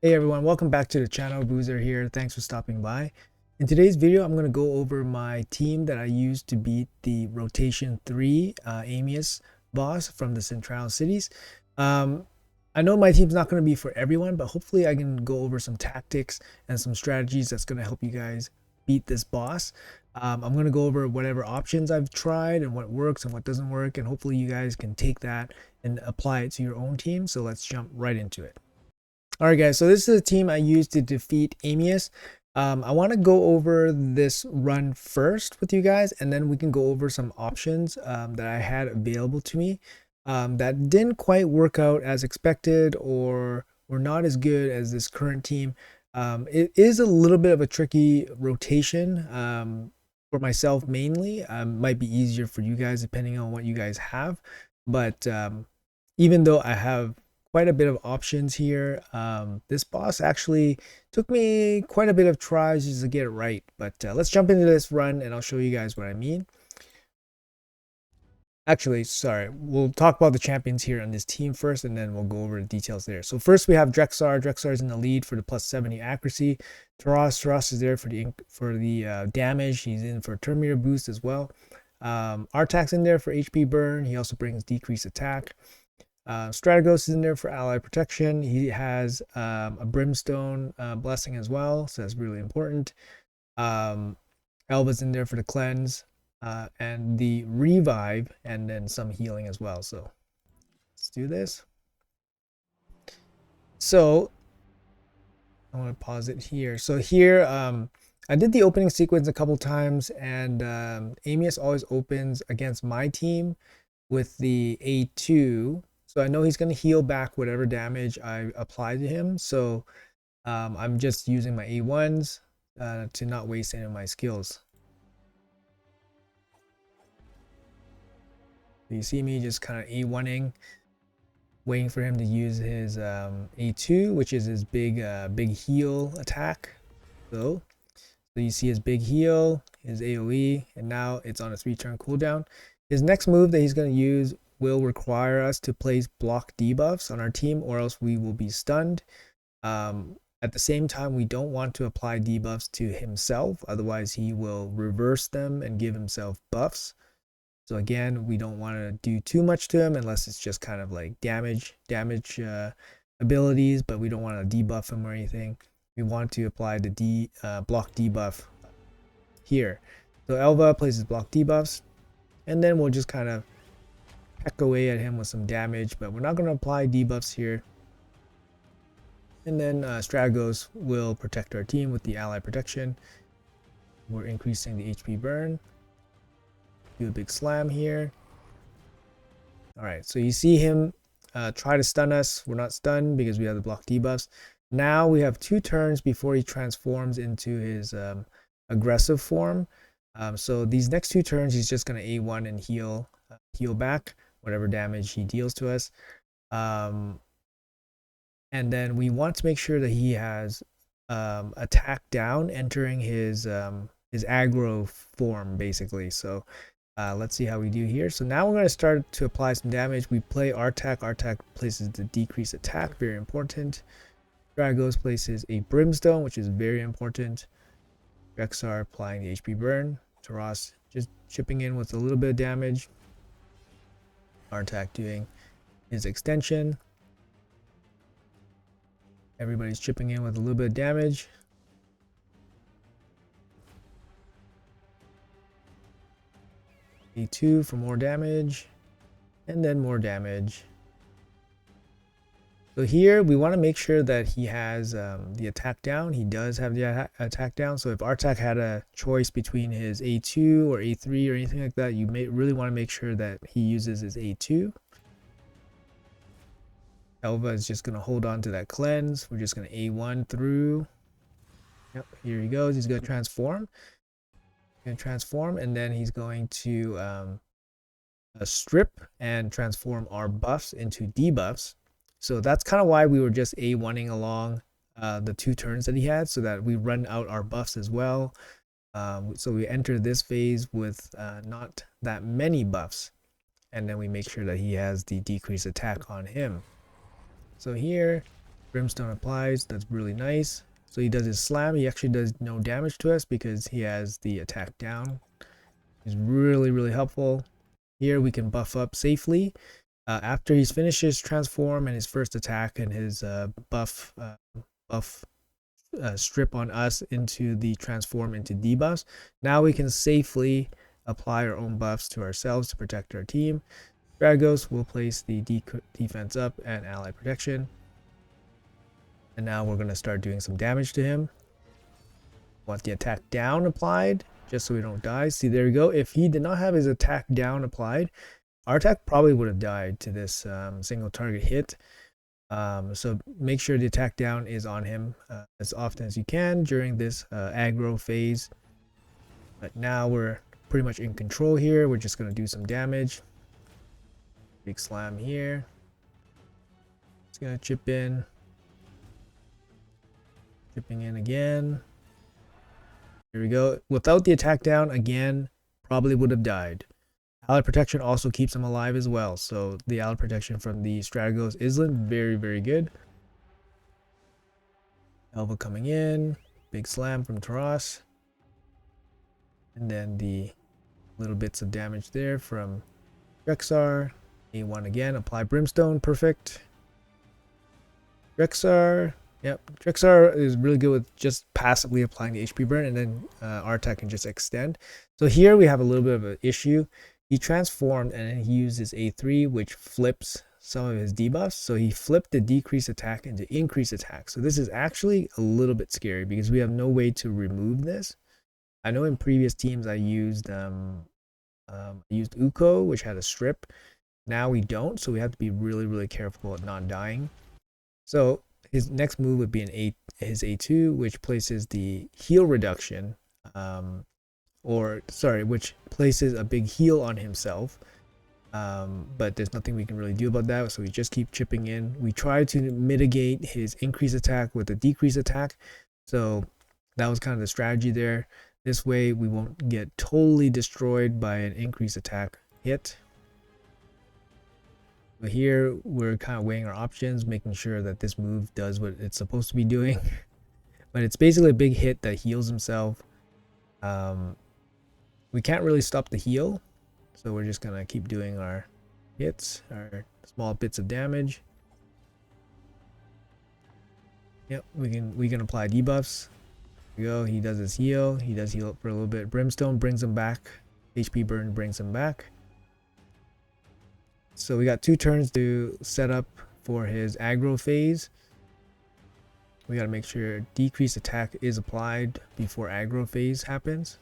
Hey everyone, welcome back to the channel. Boozer here. Thanks for stopping by. In today's video, I'm going to go over my team that I used to beat the Rotation 3 Amius boss from the Central Cities. Um, I know my team's not going to be for everyone, but hopefully I can go over some tactics and some strategies that's going to help you guys beat this boss. I'm going to go over whatever options I've tried and what works and what doesn't work, and hopefully you guys can take that and apply it to your own team. So let's jump right into it. Alright guys, so this is a team I used to defeat Amius. I want to go over this run first with you guys, and then we can go over some options that I had available to me that didn't quite work out as expected or were not as good as this current team. It is a little bit of a tricky rotation for myself mainly. Might be easier for you guys depending on what you guys have, but even though I have quite a bit of options here. This boss actually took me quite a bit of tries just to get it right, but let's jump into this run and I'll show you guys what I mean. Actually, sorry, we'll talk about the champions here on this team first, and then we'll go over the details there. So first we have Drexar. Drexar is in the lead for the plus 70 accuracy. Taras is there for the damage. He's in for turn meter boost as well. Artak's in there for HP burn. He also brings decreased attack. Strategos is in there for ally protection. He has a brimstone blessing as well, so that's really important. Elva's in there for the cleanse and the revive, and then some healing as well. So let's do this. So I want to pause it here. So here I did the opening sequence a couple times, and Amius always opens against my team with the A2. So I know he's going to heal back whatever damage I apply to him. So I'm just using my A1s to not waste any of my skills. So you see me just kind of A1ing, waiting for him to use his A2, which is his big heal attack. So you see his big heal, his AoE, and now it's on a 3-turn cooldown. His next move that he's going to use will require us to place block debuffs on our team, or else we will be stunned. At the same time, we don't want to apply debuffs to himself, otherwise he will reverse them and give himself buffs. So again, we don't want to do too much to him unless it's just kind of like damage abilities, but we don't want to debuff him or anything. We want to apply the block debuff here. So Elva places block debuffs, and then we'll just kind of peck away at him with some damage, but we're not going to apply debuffs here. And then Strategos will protect our team with the ally protection. We're increasing the HP burn. Do a big slam here. Alright, so you see him try to stun us. We're not stunned because we have the block debuffs. Now we have 2 turns before he transforms into his aggressive form. So these next 2 turns he's just going to A1 and heal back whatever damage he deals to us. And then we want to make sure that he has attack down entering his aggro form basically. So let's see how we do here. So now we're going to start to apply some damage. We play Artak. Artak places the decreased attack, very important. Dragos places a brimstone, which is very important. Drexar applying the HP burn. Taras just chipping in with a little bit of damage. Artak doing his extension. Everybody's chipping in with a little bit of damage. A2 for more damage, and then more damage. So here we want to make sure that he has the attack down. He does have the attack down. So if Artak had a choice between his A2 or A3 or anything like that, you may really want to make sure that he uses his A2. Elva is just going to hold on to that cleanse. We're just going to A1 through. Yep, here he goes. He's going to transform. And then he's going to strip and transform our buffs into debuffs. So that's kind of why we were just A1ing along the 2 turns that he had, so that we run out our buffs as well. So we enter this phase with not that many buffs, and then we make sure that he has the decreased attack on him. So here Brimstone applies. That's really nice. So he does his slam. He actually does no damage to us because he has the attack down. It's really, really helpful. Here we can buff up safely. After he's finished his transform and his first attack and his buff strip on us into the transform into debuffs, now we can safely apply our own buffs to ourselves to protect our team. Dragos will place the defense up and ally protection. And now we're going to start doing some damage to him. Want the attack down applied just so we don't die. See, there we go. If he did not have his attack down applied, our attack probably would have died to this single target hit. So make sure the attack down is on him as often as you can during this aggro phase. But now we're pretty much in control here. We're just going to do some damage. Big slam here. Just going to chip in. Chipping in again. Here we go. Without the attack down, again, probably would have died. Ally protection also keeps him alive as well. So the ally protection from the Strategos Island, very, very good. Elva coming in. Big slam from Taras. And then the little bits of damage there from Rexar. A1 again. Apply Brimstone. Perfect. Rexar. Yep, Trixar is really good with just passively applying the HP burn, and then our attack can just extend. So here we have a little bit of an issue. He transformed and then he used his A3, which flips some of his debuffs. So he flipped the decrease attack into increase attack. So this is actually a little bit scary because we have no way to remove this. I know in previous teams I used Uko, which had a strip. Now we don't, so we have to be really, really careful at not dying. So his next move would be his A2, which places the heal reduction, which places a big heal on himself. But there's nothing we can really do about that, so we just keep chipping in. We try to mitigate his increase attack with a decrease attack, so that was kind of the strategy there. This way we won't get totally destroyed by an increase attack hit. But here we're kind of weighing our options, making sure that this move does what it's supposed to be doing. But it's basically a big hit that heals himself. We can't really stop the heal, so we're just gonna keep doing our hits, our small bits of damage. Yep, we can apply debuffs. Here we go. He does his heal. He does heal up for a little bit. Brimstone brings him back. HP burn brings him back. So we got 2 turns to set up for his aggro phase. We got to make sure decrease attack is applied before aggro phase happens.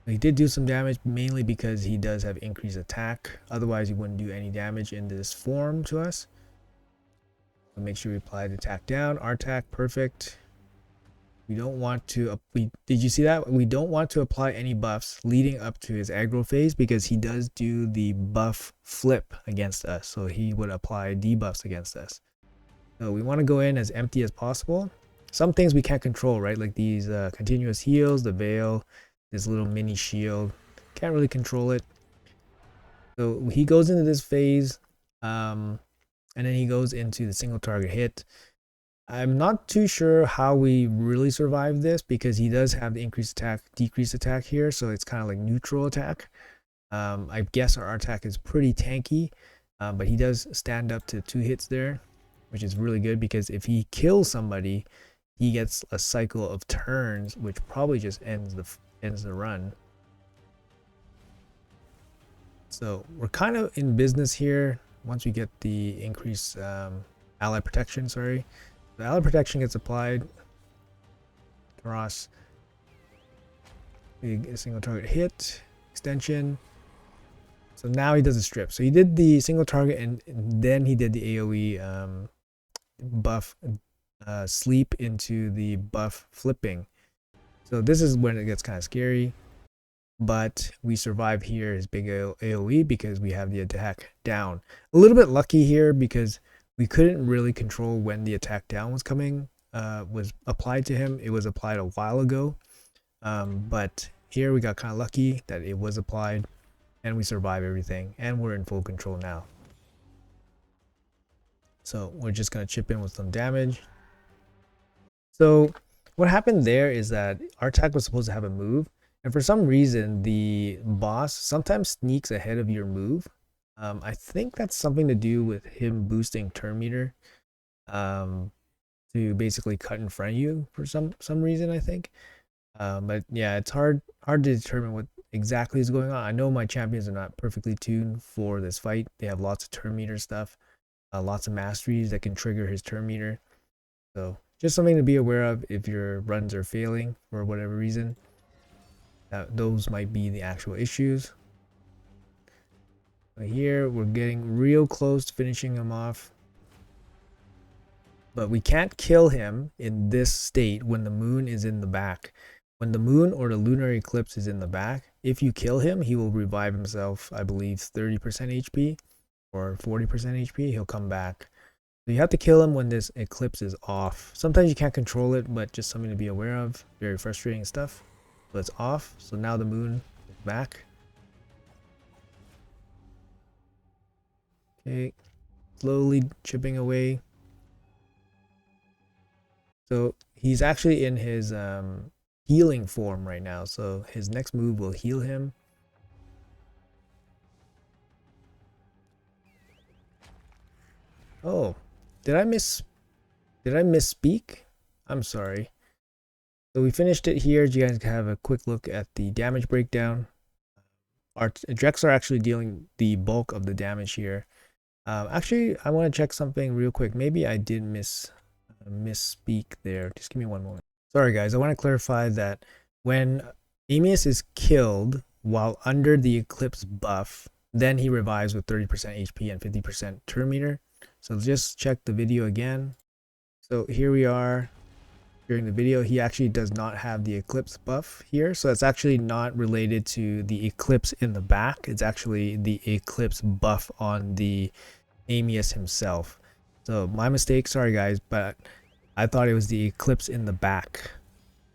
He did do some damage, mainly because he does have increased attack. Otherwise, he wouldn't do any damage in this form to us. So make sure we apply the attack down. Our attack, perfect. We don't want to, did you see that? We don't want to apply any buffs leading up to his aggro phase because he does do the buff flip against us. So he would apply debuffs against us. So we want to go in as empty as possible. Some things we can't control, right? Like these continuous heals, the veil, this little mini shield. Can't really control it. So he goes into this phase and then he goes into the single target hit. I'm not too sure how we really survive this because he does have the increased attack, decreased attack here, so it's kind of like neutral attack. I guess our attack is pretty tanky, but he does stand up to 2 hits there, which is really good because if he kills somebody, he gets a cycle of turns, which probably just ends the run. So we're kind of in business here once we get the increased ally protection. Sorry. The ally protection gets applied. Taras, big single target hit, extension. So now he does a strip. So he did the single target and then he did the AoE buff sleep into the buff flipping. So this is when it gets kind of scary. But we survive here his big AoE because we have the attack down. A little bit lucky here because we couldn't really control when the attack down was coming, was applied to him. It was applied a while ago, but here we got kind of lucky that it was applied and we survive everything and we're in full control now. So we're just going to chip in with some damage. So what happened there is that our attack was supposed to have a move, and for some reason the boss sometimes sneaks ahead of your move. I think that's something to do with him boosting turn meter to basically cut in front of you for some reason, I think. But yeah, it's hard to determine what exactly is going on. I know my champions are not perfectly tuned for this fight. They have lots of turn meter stuff, lots of masteries that can trigger his turn meter. So just something to be aware of if your runs are failing for whatever reason. Those might be the actual issues. But here we're getting real close to finishing him off. But we can't kill him in this state when the moon is in the back. When the moon or the lunar eclipse is in the back, if you kill him, he will revive himself, I believe 30% HP or 40% HP. He'll come back. So you have to kill him when this eclipse is off. Sometimes you can't control it, but just something to be aware of. Very frustrating stuff. So it's off. So now the moon is back. Okay, slowly chipping away. So he's actually in his healing form right now. So his next move will heal him. Oh, did I misspeak? I'm sorry. So we finished it here. You guys can have a quick look at the damage breakdown. Our Drex are actually dealing the bulk of the damage here. Actually, I want to check something real quick. Maybe I did misspeak there. Just give me one moment. Sorry guys, I want to clarify that when Amius is killed while under the Eclipse buff, then he revives with 30% HP and 50% turn meter. So just check the video again. So here we are during the video. He actually does not have the Eclipse buff here. So it's actually not related to the Eclipse in the back. It's actually the Eclipse buff on the Amius himself. So my mistake, sorry guys, but I thought it was the Eclipse in the back.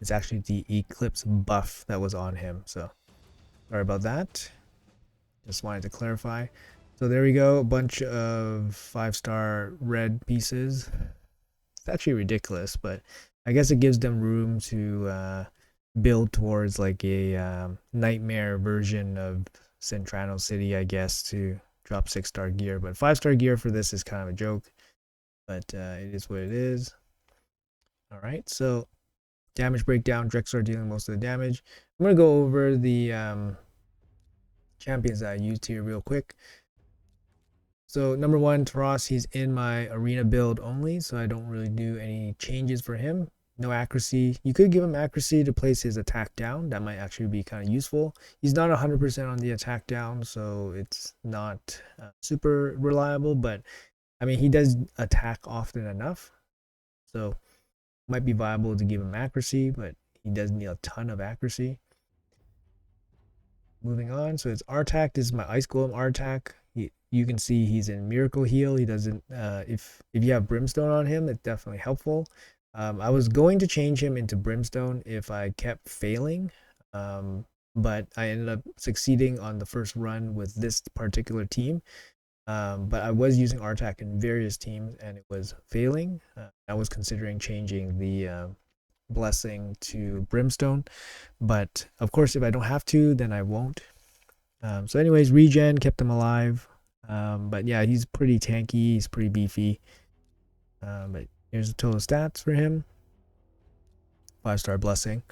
It's actually the Eclipse buff that was on him. So sorry about that. Just wanted to clarify. So there we go, a bunch of 5-star red pieces. It's actually ridiculous, but I guess it gives them room to build towards like a nightmare version of Centrano City, I guess, to drop 6-star gear. But 5-star gear for this is kind of a joke, but it is what it is. All right, so damage breakdown. Drex are dealing most of the damage. I'm going to go over the champions that I used here real quick. So number one, Taras, he's in my arena build only, so I don't really do any changes for him. No accuracy. You could give him accuracy to place his attack down. That might actually be kind of useful. He's not 100% on the attack down, so it's not super reliable, but I mean, he does attack often enough. So might be viable to give him accuracy, but he does need a ton of accuracy. Moving on, so it's Artak. This is my Ice Golem Artak. You can see he's in Miracle Heal. He doesn't, if you have Brimstone on him, it's definitely helpful. I was going to change him into Brimstone if I kept failing, but I ended up succeeding on the first run with this particular team. But I was using Artak in various teams and it was failing. I was considering changing the Blessing to Brimstone, but of course if I don't have to, then I won't. So anyways, regen kept him alive, but yeah, he's pretty tanky, he's pretty beefy. But here's the total stats for him. 5-star Blessing.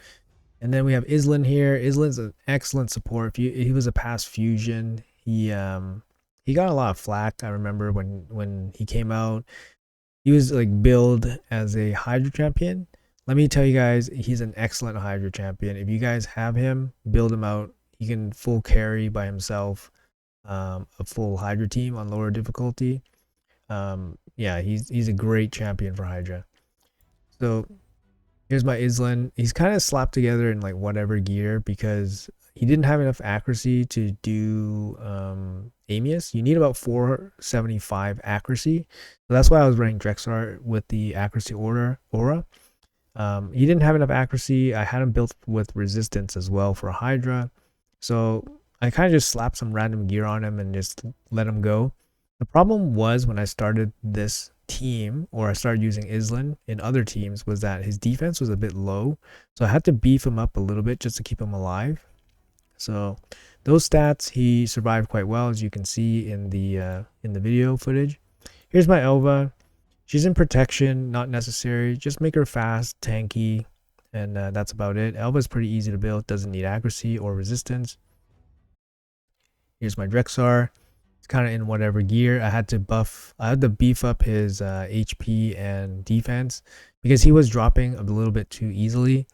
And then we have Islan here. Islan's an excellent support. He was a past fusion. He got a lot of flack. I remember when he came out, he was like billed as a Hydra champion. Let me tell you guys, he's an excellent Hydra champion. If you guys have him, build him out. He can full carry by himself a full Hydra team on lower difficulty. Yeah, he's a great champion for Hydra. So here's my Islan. He's kind of slapped together in like whatever gear because he didn't have enough accuracy to do Amius. You need about 475 accuracy. So that's why I was running Drexar with the accuracy aura. He didn't have enough accuracy. I had him built with resistance as well for Hydra. So I kind of just slapped some random gear on him and just let him go. The problem was when I started this team, or I started using Islan in other teams, was that his defense was a bit low. So I had to beef him up a little bit just to keep him alive. So those stats, he survived quite well, as you can see in the video footage. Here's my Elva. She's in protection, not necessary. Just make her fast, tanky, and that's about it. Elva's pretty easy to build, doesn't need accuracy or resistance. Here's my Drexar. It's kind of in whatever gear. I had to beef up his HP and defense because he was dropping a little bit too easily.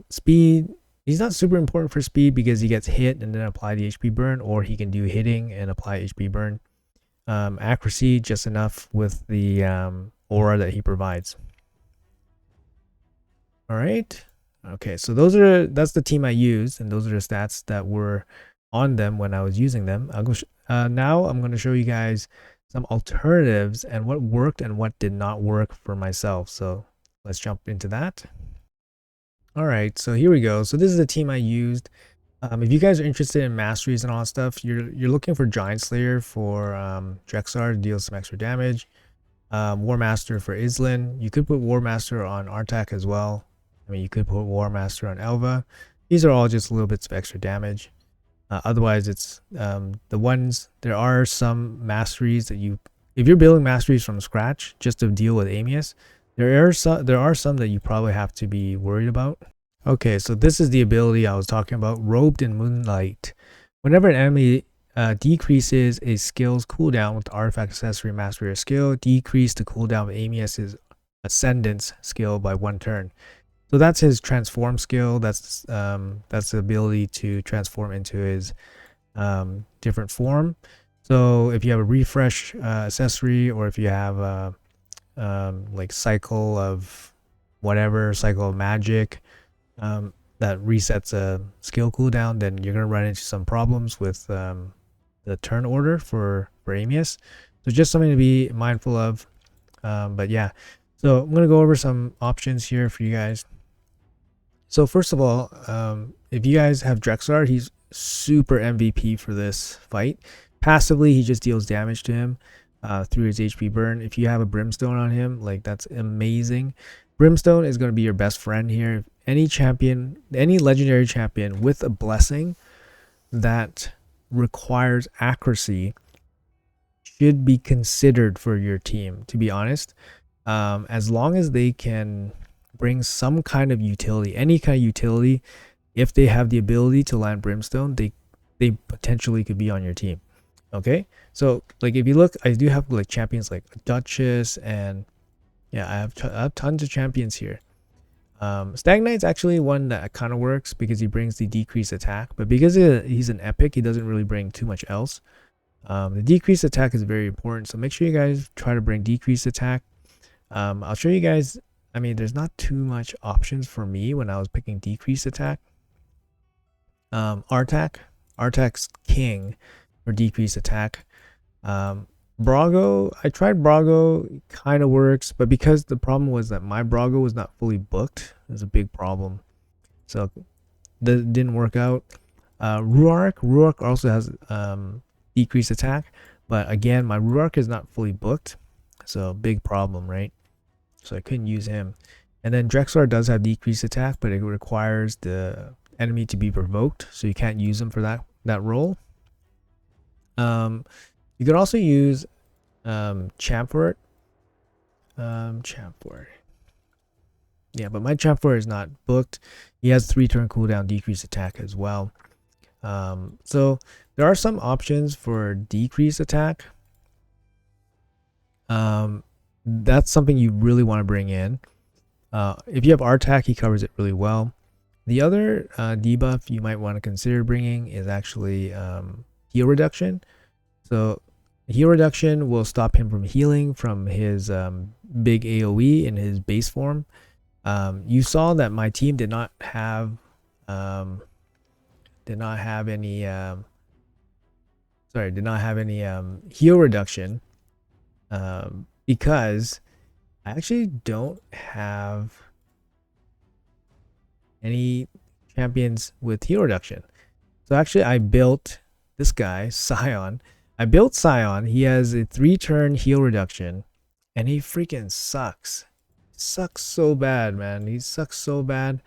Speed, he's not super important for speed because he gets hit and then apply the HP burn, or he can do hitting and apply HP burn. Accuracy, just enough with the aura that he provides. All right. Okay, so that's the team I used, and those are the stats that were on them when I was using them. I'll go now I'm going to show you guys some alternatives and what worked and what did not work for myself. So let's jump into that. All right, so here we go. So this is the team I used. If you guys are interested in masteries and all that stuff, you're looking for Giant Slayer for Drexar to deal some extra damage. War Master for Islan. You could put War Master on Artak as well. I mean, you could put War Master on Elva. These are all just little bits of extra damage. Otherwise, it's the ones. There are some masteries that if you're building masteries from scratch just to deal with Amius, there are some that you probably have to be worried about. Okay, so this is the ability I was talking about, Robed in Moonlight. Whenever an enemy decreases a skill's cooldown with the artifact, accessory, mastery, or skill, decrease the cooldown of Amius's Ascendance skill by 1 turn. So that's his transform skill. That's the ability to transform into his different form. So if you have a refresh accessory, or if you have a like cycle of whatever, cycle of magic, that resets a skill cooldown, then you're gonna run into some problems with the turn order for Amius. So just something to be mindful of. But yeah, so I'm gonna go over some options here for you guys. So first of all, if you guys have Drexar, he's super MVP for this fight. Passively, he just deals damage to him through his HP burn. If you have a Brimstone on him, like, that's amazing. Brimstone is going to be your best friend here. Any champion, any legendary champion with a blessing that requires accuracy should be considered for your team, to be honest. As long as they can bring some kind of utility, any kind of utility, if they have the ability to land Brimstone, they potentially could be on your team. Okay, so like if you look, I do have like champions like Duchess, and yeah, I have tons of champions here. Stag Knight's actually one that kind of works because he brings the decreased attack, but because he's an epic, he doesn't really bring too much else. The decreased attack is very important, so make sure you guys try to bring decreased attack. I'll show you guys. I mean, there's not too much options for me when I was picking decreased attack. Artak's king for decreased attack. Brago, I tried Brago, kind of works, but because the problem was that my Brago was not fully booked, there's a big problem, so that didn't work out. Ruark also has decreased attack, but again, my Ruark is not fully booked, so big problem, right? So I couldn't use him. And then Drexar does have decreased attack, but it requires the enemy to be provoked, so you can't use him for that role. You could also use Champfort. Champfort. Yeah, but my Champfort is not booked. He has 3-turn cooldown, decreased attack as well. So there are some options for decreased attack. That's something you really want to bring in. If you have Artak, he covers it really well. The other debuff you might want to consider bringing is actually heal reduction. So heal reduction will stop him from healing from his big AoE in his base form. You saw that my team did not have any heal reduction because I actually don't have any champions with heal reduction. So actually I built this guy, Scion. I built Scion. He has a 3-turn heal reduction, and he freaking sucks so bad, man. He sucks so bad.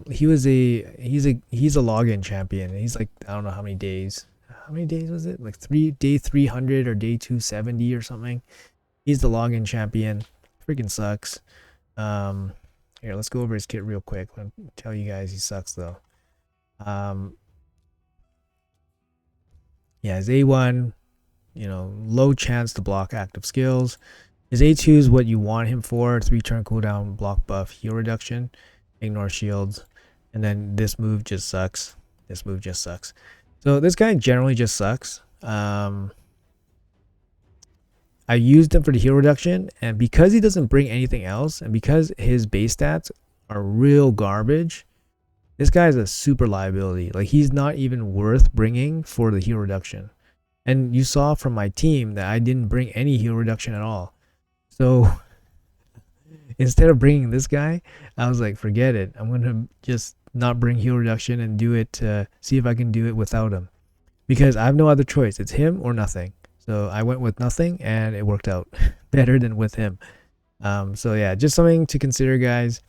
He's a login champion. He's like, I don't know how many days. How many days was it? Like day 300 or day 270 or something. He's the login champion. Freaking sucks. Here, let's go over his kit real quick. I'll tell you guys he sucks though. Yeah, his A1, low chance to block active skills. His A2 is what you want him for. 3-turn cooldown, block buff, heal reduction, ignore shields. And then this move just sucks. This move just sucks. So this guy generally just sucks. I used him for the heal reduction, and because he doesn't bring anything else, and because his base stats are real garbage, this guy is a super liability. Like, he's not even worth bringing for the heal reduction. And you saw from my team that I didn't bring any heal reduction at all. So instead of bringing this guy, I was like, forget it. I'm going to just not bring heal reduction and do it, see if I can do it without him. Because I have no other choice. It's him or nothing. So I went with nothing, and it worked out better than with him. So yeah, just something to consider, guys.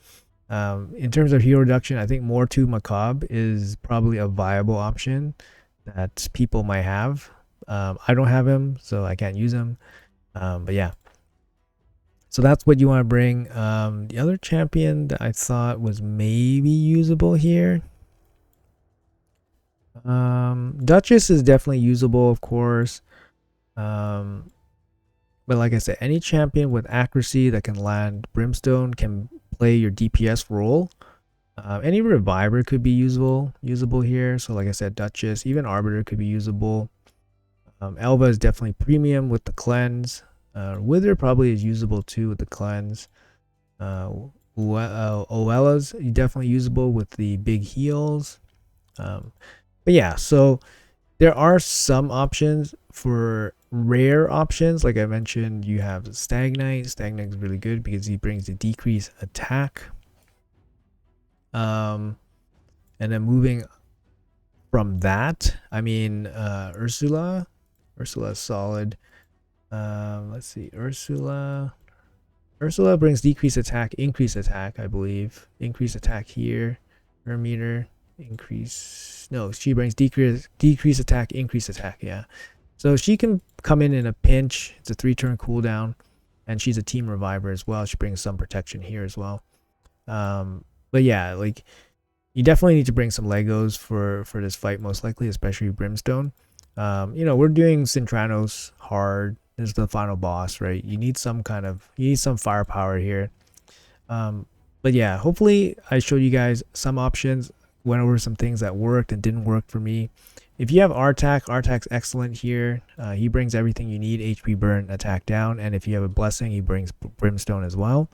In terms of heal reduction, I think more to Macabre is probably a viable option that people might have. I don't have him, so I can't use him. But yeah. So that's what you want to bring. The other champion that I thought was maybe usable here. Duchess is definitely usable, of course. But like I said, any champion with accuracy that can land Brimstone can play your DPS role. Any Reviver could be usable here. So like I said, Duchess, even Arbiter could be usable. Elva is definitely premium with the cleanse. Wither probably is usable too with the cleanse. Oella's definitely usable with the big heals. But yeah, so there are some options for rare options. Like I mentioned, you have Stagnite. Stagnite is really good because he brings a decreased attack. And then moving from that, I mean, Ursula is solid. Let's see, Ursula brings decreased attack, increased attack, I believe. Increased attack here. Her meter increase. No, she brings decreased attack, increased attack. Yeah, so she can come in a pinch. It's a 3-turn cooldown, and she's a team reviver as well. She brings some protection here as well. But yeah, like, you definitely need to bring some Legos for this fight, most likely, especially Brimstone. We're doing Cintranos hard. This is the final boss, right? You need some firepower here. But yeah, hopefully I showed you guys some options, went over some things that worked and didn't work for me. If you have Artak's excellent here. He brings everything you need: HP burn, attack down, and if you have a blessing, he brings Brimstone as well.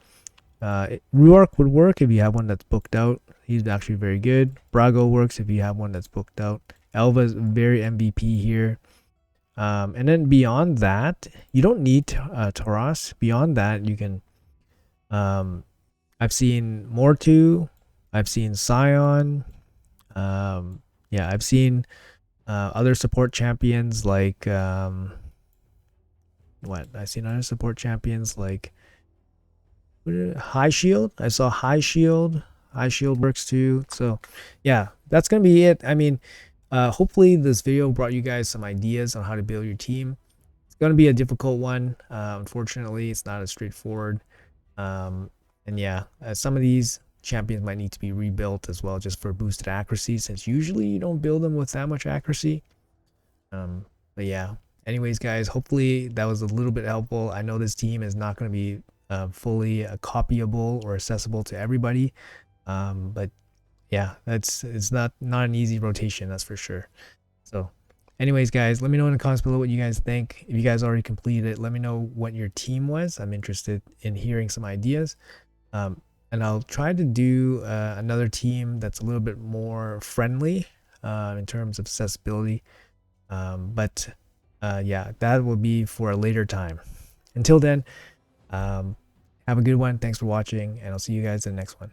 Ruark would work if you have one that's booked out. He's actually very good. Brago works if you have one that's booked out. Elva's very MVP here. And then beyond that, you don't need Tauros. Beyond that, you can I've seen Mortu, I've seen Scion. Yeah, I've seen other support champions like I've seen other support champions like High Shield. I saw High Shield. High Shield works too. So yeah, that's gonna be it. I mean, hopefully this video brought you guys some ideas on how to build your team. It's gonna be a difficult one. Unfortunately, it's not as straightforward. And yeah, some of these champions might need to be rebuilt as well, just for boosted accuracy, since usually you don't build them with that much accuracy. But yeah, anyways, guys, hopefully that was a little bit helpful. I know this team is not going to be fully copyable or accessible to everybody, but yeah, it's not an easy rotation, that's for sure. So anyways, guys, let me know in the comments below what you guys think. If you guys already completed it, let me know what your team was. I'm interested in hearing some ideas. And I'll try to do another team that's a little bit more friendly in terms of accessibility. But yeah, that will be for a later time. Until then, have a good one. Thanks for watching, and I'll see you guys in the next one.